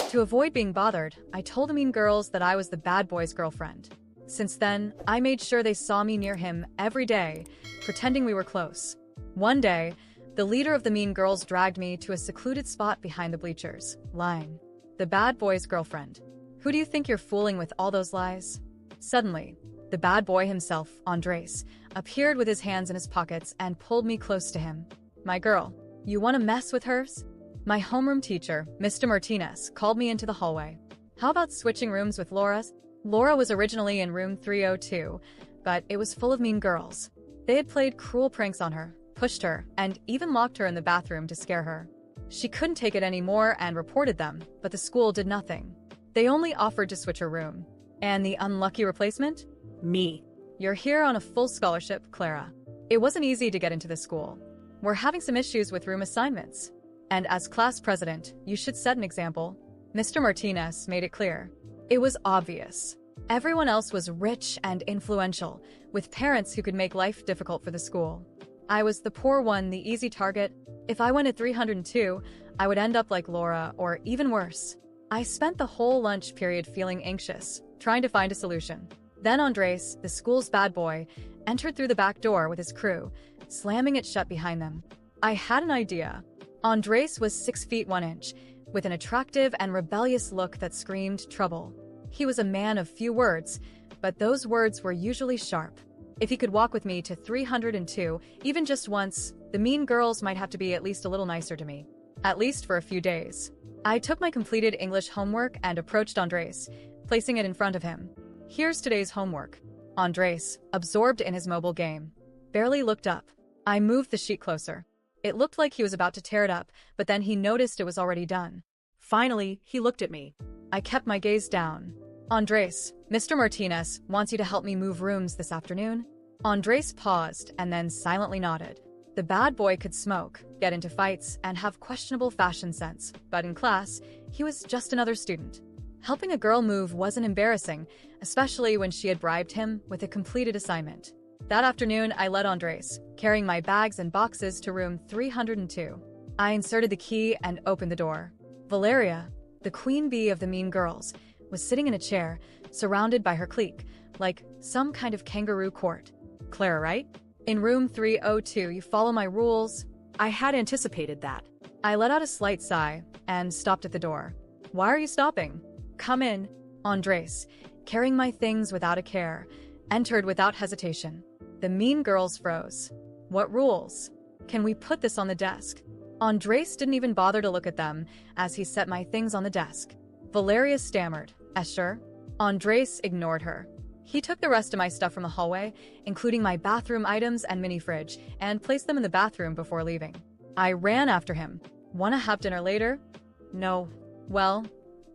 To avoid being bothered, I told the mean girls that I was the bad boy's girlfriend. Since then, I made sure they saw me near him every day, pretending we were close. One day, the leader of the mean girls dragged me to a secluded spot behind the bleachers, lying. The bad boy's girlfriend. Who do you think you're fooling with all those lies? Suddenly, the bad boy himself, Andres, appeared with his hands in his pockets and pulled me close to him. My girl, you want to mess with hers? My homeroom teacher, Mr. Martinez, called me into the hallway. How about switching rooms with Laura's? Laura was originally in room 302, but it was full of mean girls. They had played cruel pranks on her, pushed her, and even locked her in the bathroom to scare her. She couldn't take it anymore and reported them, but the school did nothing. They only offered to switch her room. And the unlucky replacement? Me. You're here on a full scholarship, Clara. It wasn't easy to get into the school. We're having some issues with room assignments. And as class president, you should set an example. Mr. Martinez made it clear. It was obvious. Everyone else was rich and influential, with parents who could make life difficult for the school. I was the poor one, the easy target. If I went at 302, I would end up like Laura, or even worse. I spent the whole lunch period feeling anxious, trying to find a solution. Then Andres, the school's bad boy, entered through the back door with his crew, slamming it shut behind them. I had an idea. Andres was 6 feet 1 inch, with an attractive and rebellious look that screamed trouble. He was a man of few words, but those words were usually sharp. If he could walk with me to 302, even just once, the mean girls might have to be at least a little nicer to me. At least for a few days. I took my completed English homework and approached Andres, placing it in front of him. Here's today's homework. Andres, absorbed in his mobile game, barely looked up. I moved the sheet closer. It looked like he was about to tear it up, but then he noticed it was already done. Finally, he looked at me. I kept my gaze down. Andres, Mr. Martinez wants you to help me move rooms this afternoon. Andres paused and then silently nodded. The bad boy could smoke, get into fights, and have questionable fashion sense, but in class, he was just another student. Helping a girl move wasn't embarrassing, especially when she had bribed him with a completed assignment. That afternoon, I led Andres, carrying my bags and boxes to room 302. I inserted the key and opened the door. Valeria, the queen bee of the mean girls, was sitting in a chair, surrounded by her clique, like some kind of kangaroo court. Clara, right? In room 302, you follow my rules. I had anticipated that. I let out a slight sigh and stopped at the door. Why are you stopping? Come in. Andres, carrying my things without a care, entered without hesitation. The mean girls froze. What rules? Can we put this on the desk? Andres didn't even bother to look at them as he set my things on the desk. Valeria stammered. Sure? Andres ignored her. He took the rest of my stuff from the hallway, including my bathroom items and mini fridge, and placed them in the bathroom before leaving. I ran after him. Wanna have dinner later? No. Well,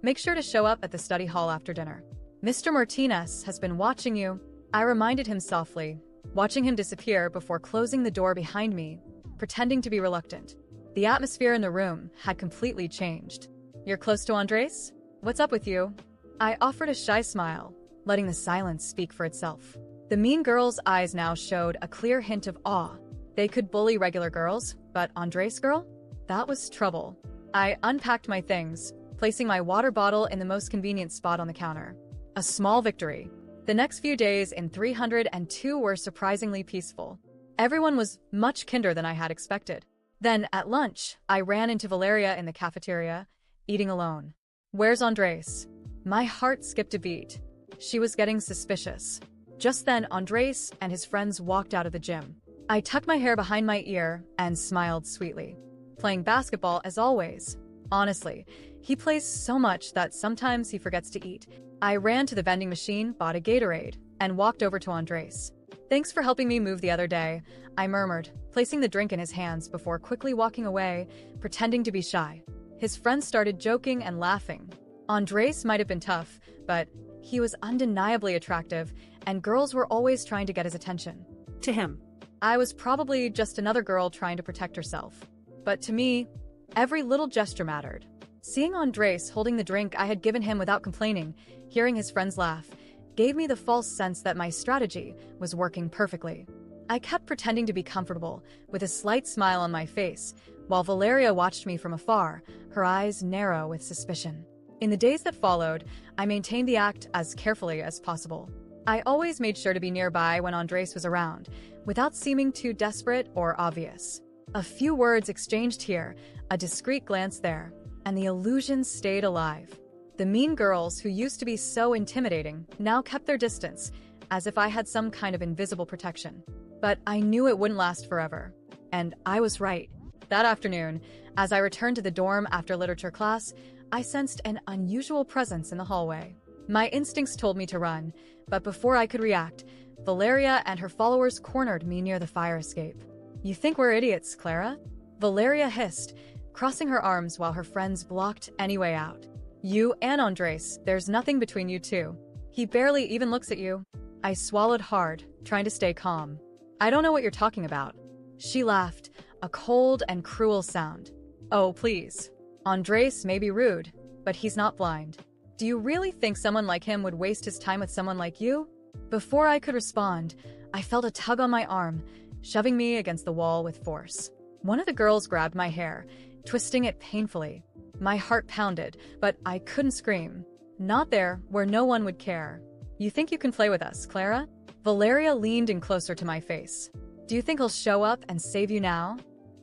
make sure to show up at the study hall after dinner. Mr. Martinez has been watching you. I reminded him softly, watching him disappear before closing the door behind me, pretending to be reluctant. The atmosphere in the room had completely changed. You're close to Andres? What's up with you? I offered a shy smile, letting the silence speak for itself. The mean girl's eyes now showed a clear hint of awe. They could bully regular girls, but Andres' girl? That was trouble. I unpacked my things, placing my water bottle in the most convenient spot on the counter. A small victory. The next few days in 302 were surprisingly peaceful. Everyone was much kinder than I had expected. Then, at lunch, I ran into Valeria in the cafeteria, eating alone. Where's Andres? My heart skipped a beat. She was getting suspicious. Just then, Andres and his friends walked out of the gym. I tucked my hair behind my ear and smiled sweetly. Playing basketball as always. Honestly, he plays so much that sometimes he forgets to eat. I ran to the vending machine, bought a Gatorade, and walked over to Andres. Thanks for helping me move the other day, I murmured, placing the drink in his hands before quickly walking away, pretending to be shy. His friends started joking and laughing. Andres might have been tough, but he was undeniably attractive, and girls were always trying to get his attention. To him, I was probably just another girl trying to protect herself. But to me, every little gesture mattered. Seeing Andres holding the drink I had given him without complaining, hearing his friends laugh, gave me the false sense that my strategy was working perfectly. I kept pretending to be comfortable, with a slight smile on my face, while Valeria watched me from afar, her eyes narrow with suspicion. In the days that followed, I maintained the act as carefully as possible. I always made sure to be nearby when Andres was around, without seeming too desperate or obvious. A few words exchanged here, a discreet glance there, and the illusion stayed alive. The mean girls who used to be so intimidating now kept their distance, as if I had some kind of invisible protection. But I knew it wouldn't last forever. And I was right. That afternoon, as I returned to the dorm after literature class, I sensed an unusual presence in the hallway. My instincts told me to run, but before I could react, Valeria and her followers cornered me near the fire escape. "You think we're idiots, Clara?" Valeria hissed, crossing her arms while her friends blocked any way out. "You and Andres, there's nothing between you two. He barely even looks at you." I swallowed hard, trying to stay calm. "I don't know what you're talking about." She laughed, a cold and cruel sound. "Oh, please. Andres may be rude, but he's not blind. Do you really think someone like him would waste his time with someone like you?" Before I could respond, I felt a tug on my arm, shoving me against the wall with force. One of the girls grabbed my hair, twisting it painfully. My heart pounded, but I couldn't scream. Not there, where no one would care. "You think you can play with us, Clara?" Valeria leaned in closer to my face. "Do you think he'll show up and save you now?"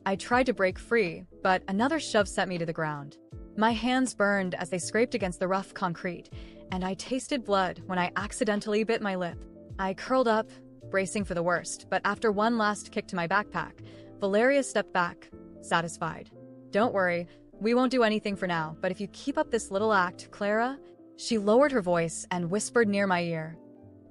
I tried to break free, but another shove sent me to the ground. My hands burned as they scraped against the rough concrete, and I tasted blood when I accidentally bit my lip. I curled up, bracing for the worst, but after one last kick to my backpack, Valeria stepped back, satisfied. "Don't worry, we won't do anything for now, but if you keep up this little act, Clara," she lowered her voice and whispered near my ear,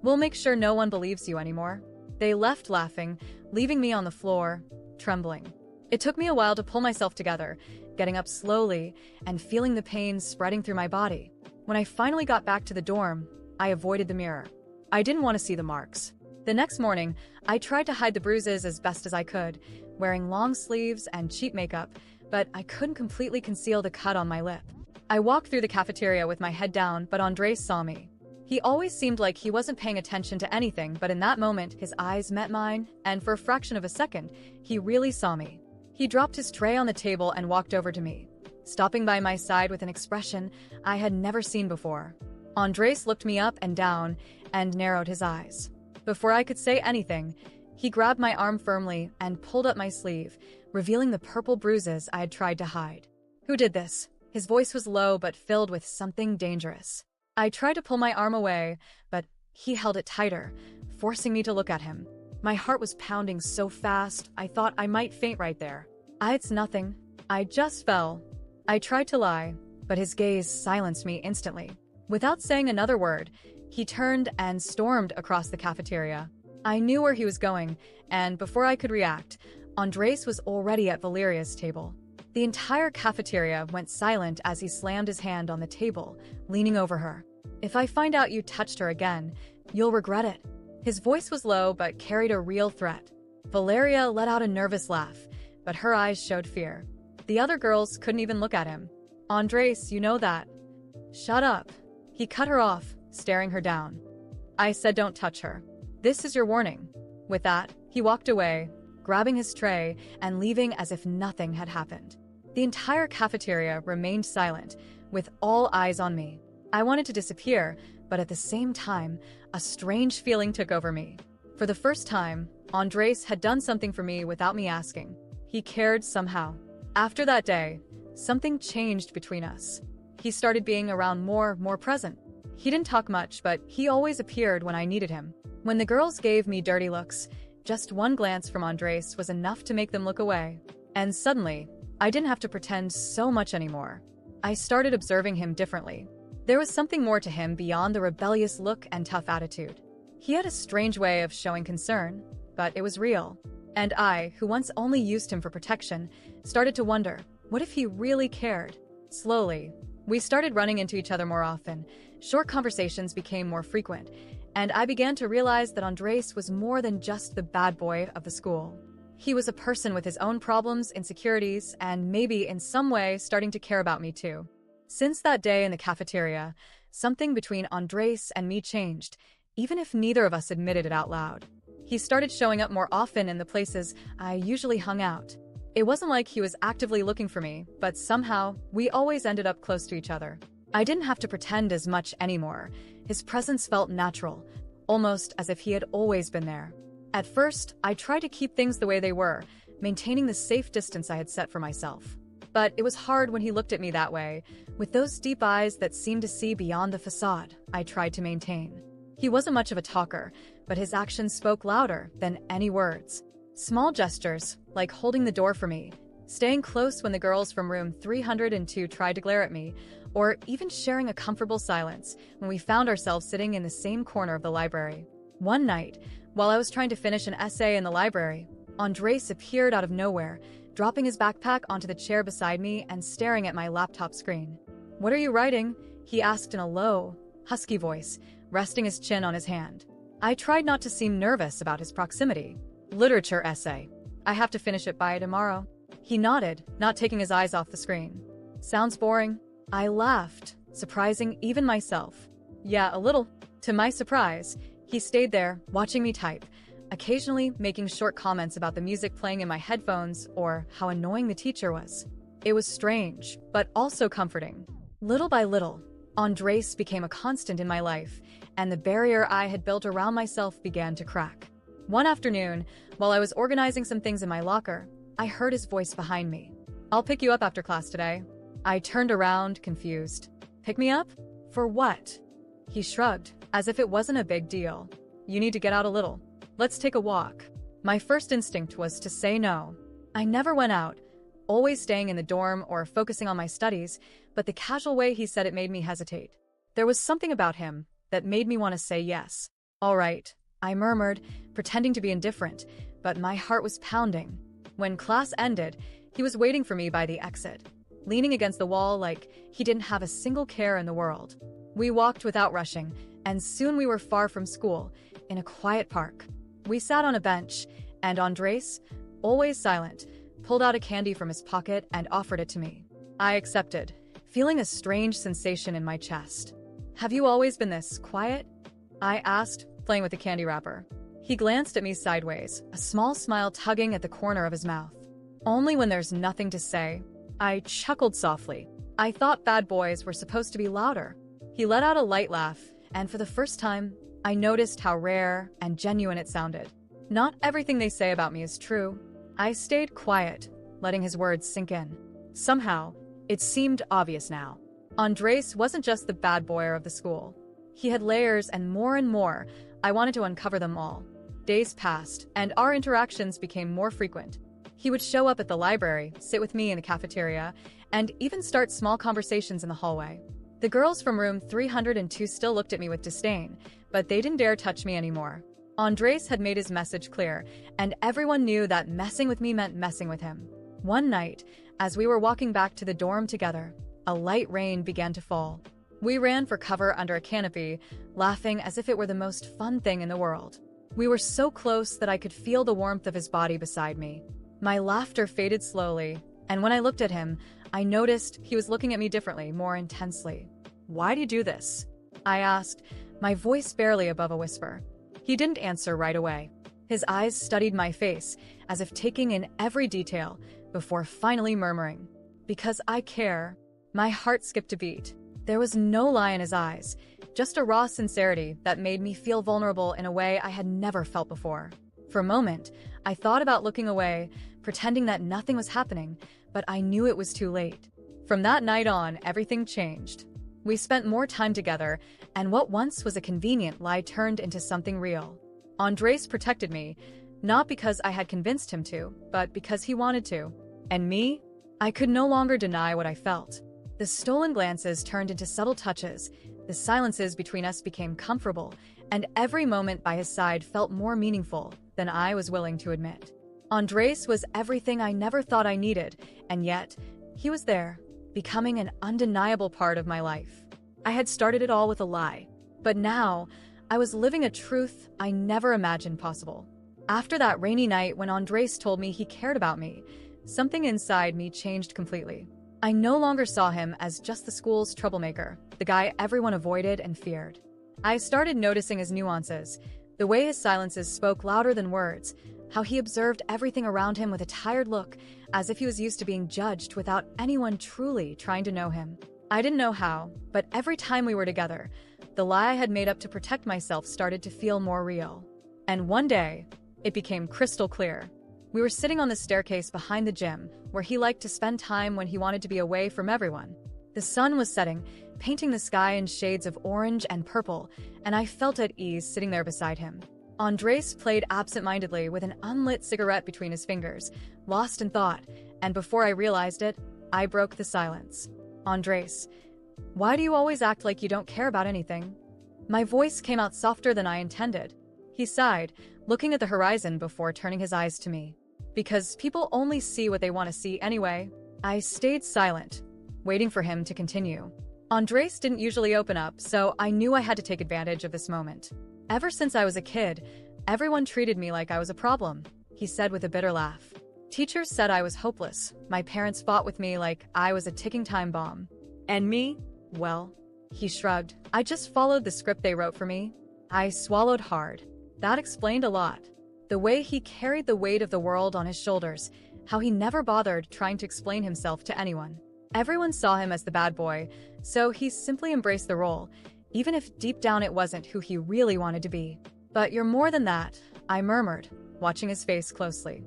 "we'll make sure no one believes you anymore." They left laughing, leaving me on the floor, trembling. It took me a while to pull myself together, getting up slowly and feeling the pain spreading through my body. When I finally got back to the dorm, I avoided the mirror. I didn't want to see the marks. The next morning, I tried to hide the bruises as best as I could, wearing long sleeves and cheap makeup, but I couldn't completely conceal the cut on my lip. I walked through the cafeteria with my head down, but Andres saw me. He always seemed like he wasn't paying attention to anything, but in that moment, his eyes met mine, and for a fraction of a second, he really saw me. He dropped his tray on the table and walked over to me, stopping by my side with an expression I had never seen before. Andres looked me up and down and narrowed his eyes. Before I could say anything, he grabbed my arm firmly and pulled up my sleeve, revealing the purple bruises I had tried to hide. "Who did this?" His voice was low but filled with something dangerous. I tried to pull my arm away, but he held it tighter, forcing me to look at him. My heart was pounding so fast, I thought I might faint right there. "It's nothing. I just fell." I tried to lie, but his gaze silenced me instantly. Without saying another word, he turned and stormed across the cafeteria. I knew where he was going, and before I could react, Andres was already at Valeria's table. The entire cafeteria went silent as he slammed his hand on the table, leaning over her. "If I find out you touched her again, you'll regret it." His voice was low but carried a real threat. Valeria let out a nervous laugh, but her eyes showed fear. The other girls couldn't even look at him. "Andres, you know that." "Shut up." He cut her off, staring her down. "I said don't touch her. This is your warning." With that, he walked away, grabbing his tray and leaving as if nothing had happened. The entire cafeteria remained silent, with all eyes on me. I wanted to disappear, but at the same time, a strange feeling took over me. For the first time, Andres had done something for me without me asking. He cared somehow. After that day, something changed between us. He started being around more present. He didn't talk much, but he always appeared when I needed him. When the girls gave me dirty looks, just one glance from Andres was enough to make them look away. And suddenly, I didn't have to pretend so much anymore. I started observing him differently. There was something more to him beyond the rebellious look and tough attitude. He had a strange way of showing concern, but it was real. And I, who once only used him for protection, started to wonder, what if he really cared? Slowly, we started running into each other more often. Short conversations became more frequent, and I began to realize that Andres was more than just the bad boy of the school. He was a person with his own problems, insecurities, and maybe in some way starting to care about me too. Since that day in the cafeteria, something between Andres and me changed, even if neither of us admitted it out loud. He started showing up more often in the places I usually hung out. It wasn't like he was actively looking for me, but somehow, we always ended up close to each other. I didn't have to pretend as much anymore. His presence felt natural, almost as if he had always been there. At first, I tried to keep things the way they were, maintaining the safe distance I had set for myself. But it was hard when he looked at me that way, with those deep eyes that seemed to see beyond the facade I tried to maintain. He wasn't much of a talker, but his actions spoke louder than any words. Small gestures, like holding the door for me, staying close when the girls from room 302 tried to glare at me, or even sharing a comfortable silence when we found ourselves sitting in the same corner of the library. One night, while I was trying to finish an essay in the library, Andres appeared out of nowhere, dropping his backpack onto the chair beside me and staring at my laptop screen. "What are you writing?" he asked in a low, husky voice, resting his chin on his hand. I tried not to seem nervous about his proximity. "Literature essay. I have to finish it by tomorrow." He nodded, not taking his eyes off the screen. "Sounds boring?" I laughed, surprising even myself. "Yeah, a little." To my surprise, he stayed there, watching me type, occasionally making short comments about the music playing in my headphones or how annoying the teacher was. It was strange, but also comforting. Little by little, Andres became a constant in my life, and the barrier I had built around myself began to crack. One afternoon, while I was organizing some things in my locker, I heard his voice behind me. "I'll pick you up after class today." I turned around, confused. "Pick me up? For what?" He shrugged, as if it wasn't a big deal. "You need to get out a little. Let's take a walk." My first instinct was to say no. I never went out, always staying in the dorm or focusing on my studies, but the casual way he said it made me hesitate. There was something about him that made me want to say yes. "All right," I murmured, pretending to be indifferent, but my heart was pounding. When class ended, he was waiting for me by the exit, leaning against the wall like he didn't have a single care in the world. We walked without rushing, and soon we were far from school, in a quiet park. We sat on a bench, and Andres, always silent, pulled out a candy from his pocket and offered it to me. I accepted, feeling a strange sensation in my chest. "Have you always been this quiet?" I asked, playing with the candy wrapper. He glanced at me sideways, a small smile tugging at the corner of his mouth. "Only when there's nothing to say." I chuckled softly. I thought bad boys were supposed to be louder. He let out a light laugh, and for the first time, I noticed how rare and genuine it sounded. Not everything they say about me is true. I stayed quiet, letting his words sink in. Somehow, it seemed obvious now. Andres wasn't just the bad boy of the school. He had layers, and more, I wanted to uncover them all. Days passed, and our interactions became more frequent. He would show up at the library, sit with me in the cafeteria, and even start small conversations in the hallway. The girls from room 302 still looked at me with disdain, but they didn't dare touch me anymore. Andres had made his message clear, and everyone knew that messing with me meant messing with him. One night, as we were walking back to the dorm together, a light rain began to fall. We ran for cover under a canopy, laughing as if it were the most fun thing in the world. We were so close that I could feel the warmth of his body beside me. My laughter faded slowly, and when I looked at him, I noticed he was looking at me differently, more intensely. "Why do you do this?" I asked, my voice barely above a whisper. He didn't answer right away. His eyes studied my face, as if taking in every detail, before finally murmuring, "Because I care." My heart skipped a beat. There was no lie in his eyes, just a raw sincerity that made me feel vulnerable in a way I had never felt before. For a moment, I thought about looking away, pretending that nothing was happening, but I knew it was too late. From that night on, everything changed. We spent more time together, and what once was a convenient lie turned into something real. Andres protected me, not because I had convinced him to, but because he wanted to. And me? I could no longer deny what I felt. The stolen glances turned into subtle touches, the silences between us became comfortable, and every moment by his side felt more meaningful than I was willing to admit. Andres was everything I never thought I needed, and yet, he was there, becoming an undeniable part of my life. I had started it all with a lie, but now, I was living a truth I never imagined possible. After that rainy night when Andres told me he cared about me, something inside me changed completely. I no longer saw him as just the school's troublemaker, the guy everyone avoided and feared. I started noticing his nuances, the way his silences spoke louder than words, how he observed everything around him with a tired look, as if he was used to being judged without anyone truly trying to know him. I didn't know how, but every time we were together, the lie I had made up to protect myself started to feel more real. And one day, it became crystal clear. We were sitting on the staircase behind the gym, where he liked to spend time when he wanted to be away from everyone. The sun was setting, painting the sky in shades of orange and purple, and I felt at ease sitting there beside him. Andres played absent-mindedly with an unlit cigarette between his fingers, lost in thought, and before I realized it, I broke the silence. Andres, why do you always act like you don't care about anything? My voice came out softer than I intended. He sighed, looking at the horizon before turning his eyes to me. Because people only see what they want to see anyway. I stayed silent, waiting for him to continue. Andres didn't usually open up, so I knew I had to take advantage of this moment. Ever since I was a kid, everyone treated me like I was a problem, he said with a bitter laugh. Teachers said I was hopeless. My parents fought with me like I was a ticking time bomb. And me? Well, he shrugged. I just followed the script they wrote for me. I swallowed hard. That explained a lot. The way he carried the weight of the world on his shoulders, how he never bothered trying to explain himself to anyone. Everyone saw him as the bad boy, so he simply embraced the role, even if deep down it wasn't who he really wanted to be. But you're more than that, I murmured, watching his face closely.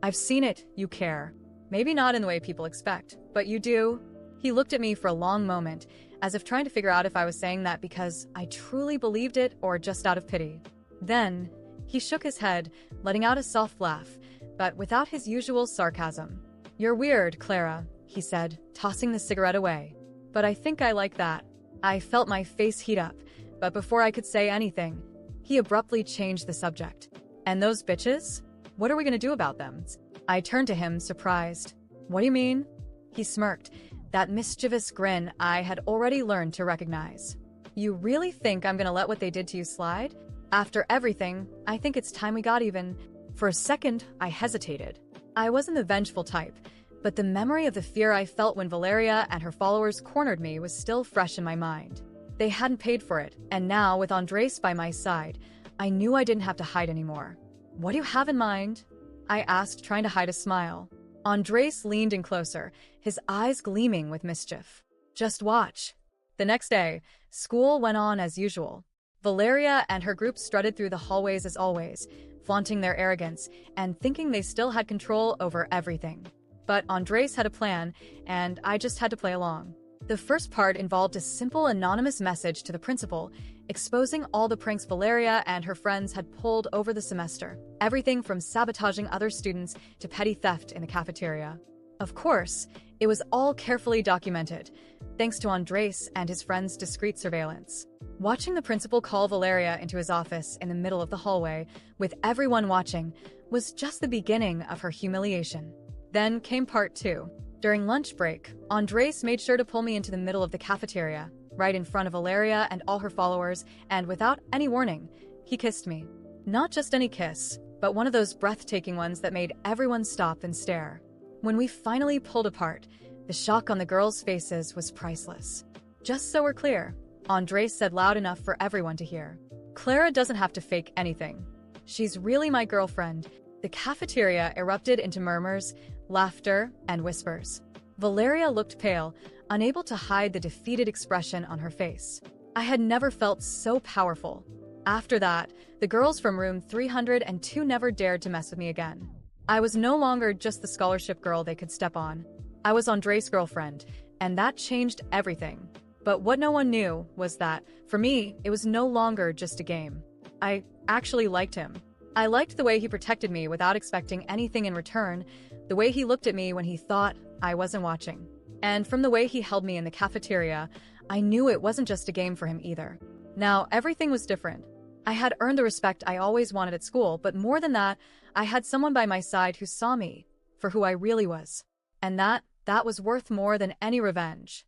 I've seen it, you care. Maybe not in the way people expect, but you do. He looked at me for a long moment, as if trying to figure out if I was saying that because I truly believed it or just out of pity. Then, he shook his head, letting out a soft laugh, but without his usual sarcasm. You're weird, Clara, he said, tossing the cigarette away. But I think I like that. I felt my face heat up, but before I could say anything, he abruptly changed the subject. And those bitches? What are we gonna do about them? I turned to him, surprised. What do you mean? He smirked, that mischievous grin I had already learned to recognize. You really think I'm gonna let what they did to you slide? After everything, I think it's time we got even. For a second, I hesitated. I wasn't the vengeful type, but the memory of the fear I felt when Valeria and her followers cornered me was still fresh in my mind. They hadn't paid for it, and now, with Andres by my side, I knew I didn't have to hide anymore. What do you have in mind? I asked, trying to hide a smile. Andres leaned in closer, his eyes gleaming with mischief. Just watch. The next day, school went on as usual. Valeria and her group strutted through the hallways as always, flaunting their arrogance and thinking they still had control over everything. But Andres had a plan, and I just had to play along. The first part involved a simple anonymous message to the principal, exposing all the pranks Valeria and her friends had pulled over the semester. Everything from sabotaging other students to petty theft in the cafeteria. Of course, it was all carefully documented, thanks to Andres and his friends' discreet surveillance. Watching the principal call Valeria into his office in the middle of the hallway, with everyone watching, was just the beginning of her humiliation. Then came part 2. During lunch break, Andres made sure to pull me into the middle of the cafeteria, right in front of Valeria and all her followers, and without any warning, he kissed me. Not just any kiss, but one of those breathtaking ones that made everyone stop and stare. When we finally pulled apart, the shock on the girls' faces was priceless. Just so we're clear, Andres said loud enough for everyone to hear. Clara doesn't have to fake anything. She's really my girlfriend. The cafeteria erupted into murmurs, laughter, and whispers. Valeria looked pale, unable to hide the defeated expression on her face. I had never felt so powerful. After that, the girls from room 302 never dared to mess with me again. I was no longer just the scholarship girl they could step on. I was Andres' girlfriend, and that changed everything. But what no one knew was that, for me, it was no longer just a game. I actually liked him. I liked the way he protected me without expecting anything in return, the way he looked at me when he thought I wasn't watching. And from the way he held me in the cafeteria, I knew it wasn't just a game for him either. Now, everything was different. I had earned the respect I always wanted at school, but more than that, I had someone by my side who saw me for who I really was. And that was worth more than any revenge.